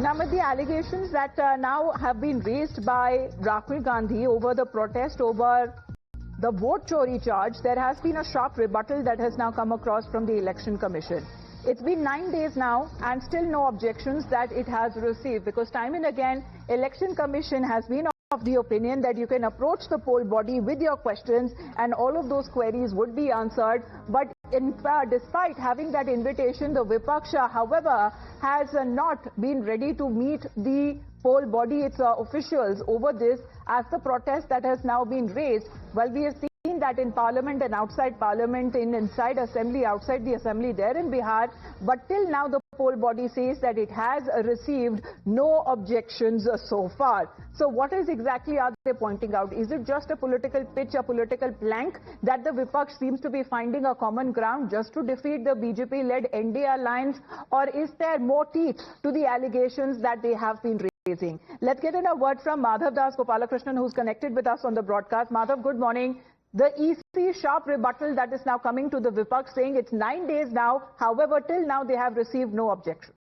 Now, with the allegations that now have been raised by Rahul Gandhi over the protest over the vote chori charge, there has been a sharp rebuttal that has now come across from the Election Commission. It's been 9 days now and still no objections that it has received, because time and again, Election Commission has been of the opinion that you can approach the poll body with your questions and all of those queries would be answered. But despite having that invitation, the Vipaksha, however, has not been ready to meet the poll body, its officials, over this as the protest that has now been raised. Well, we have seen that in Parliament and outside Parliament, inside Assembly, outside the Assembly there in Bihar, but till now the poll body says that it has received no objections so far. So what is exactly are they pointing out? Is it just a political pitch, a political plank that the Vipaksh seems to be finding a common ground just to defeat the BJP-led NDA alliance, or is there more teeth to the allegations that they have been raising? Let's get in a word from Madhav Das Gopalakrishnan, who's connected with us on the broadcast. Madhav, good morning. The EC sharp rebuttal that is now coming to the Vipaksh, saying it's 9 days now. However, till now they have received no objections.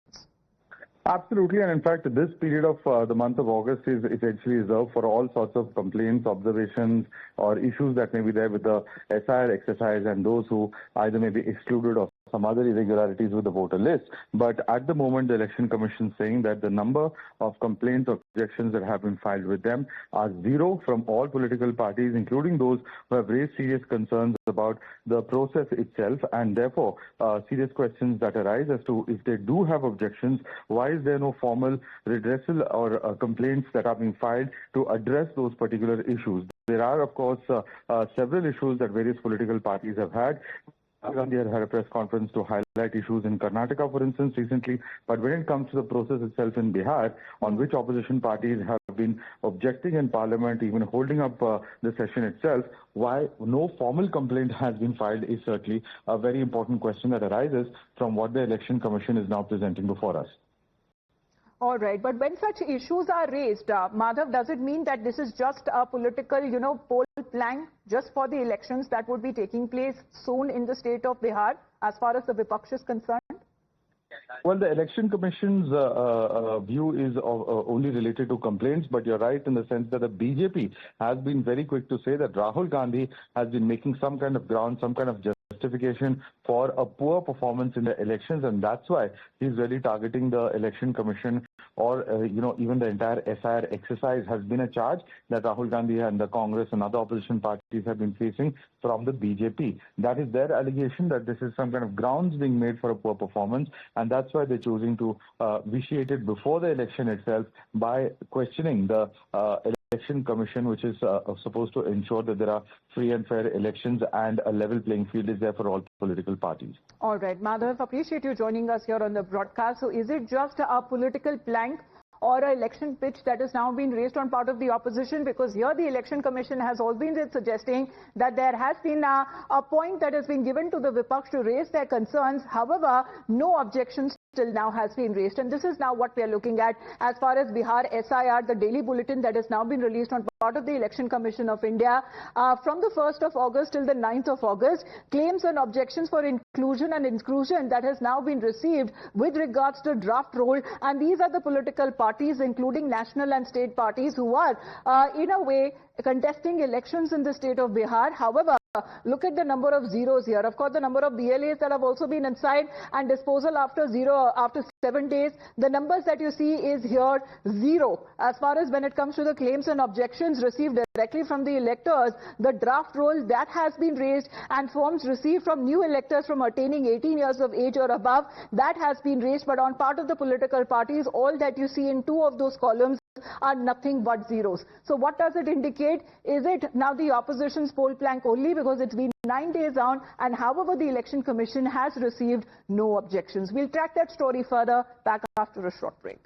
Absolutely, and in fact, this period of the month of August is essentially reserved for all sorts of complaints, observations, or issues that may be there with the SIR exercise and those who either may be excluded or some other irregularities with the voter list. But at the moment, the Election Commission is saying that the number of complaints or objections that have been filed with them are zero from all political parties, including those who have raised serious concerns about the process itself, and therefore serious questions that arise as to if they do have objections, why is there no formal redressal or complaints that are being filed to address those particular issues. There are, of course, several issues that various political parties have had. Gandhi had a press conference to highlight issues in Karnataka, for instance, recently. But when it comes to the process itself in Bihar, on which opposition parties have been objecting in Parliament, even holding up the session itself, why no formal complaint has been filed is certainly a very important question that arises from what the Election Commission is now presenting before us. All right, but when such issues are raised, Madhav, does it mean that this is just a political, poll plank just for the elections that would be taking place soon in the state of Bihar, as far as the Vipaksh is concerned? Well, the Election Commission's view is only related to complaints, but you're right in the sense that the BJP has been very quick to say that Rahul Gandhi has been making some kind of ground, some kind of justification for a poor performance in the elections, and that's why he's really targeting the Election Commission, or even the entire SIR exercise has been a charge that Rahul Gandhi and the Congress and other opposition parties have been facing from the BJP. That is their allegation, that this is some kind of grounds being made for a poor performance, and that's why they're choosing to vitiate it before the election itself by questioning the Election Commission, which is supposed to ensure that there are free and fair elections and a level playing field is there for all political parties. All right, Madhav, appreciate you joining us here on the broadcast. So is it just a political plank or an election pitch that has now been raised on part of the opposition? Because here the Election Commission has always been suggesting that there has been a point that has been given to the Vipaksh to raise their concerns. However, no objections till now has been raised, and this is now what we are looking at as far as Bihar SIR, the daily bulletin that has now been released on part of the Election Commission of India. From the 1st of August till the 9th of August, claims and objections for inclusion and exclusion that has now been received with regards to draft roll, and these are the political parties, including national and state parties, who are in a way contesting elections in the state of Bihar. However, look at the number of zeros here. Of course, the number of BLAs that have also been inside and disposal after 7 days. The numbers that you see is here 0. As far as when it comes to the claims and objections received directly from the electors, the draft roll that has been raised and forms received from new electors from attaining 18 years of age or above, that has been raised. But on part of the political parties, all that you see in 2 of those columns are nothing but zeros. So what does it indicate? Is it now the opposition's poll plank only, because it's been 9 days on, and however the Election Commission has received no objections? We'll track that story further back after a short break.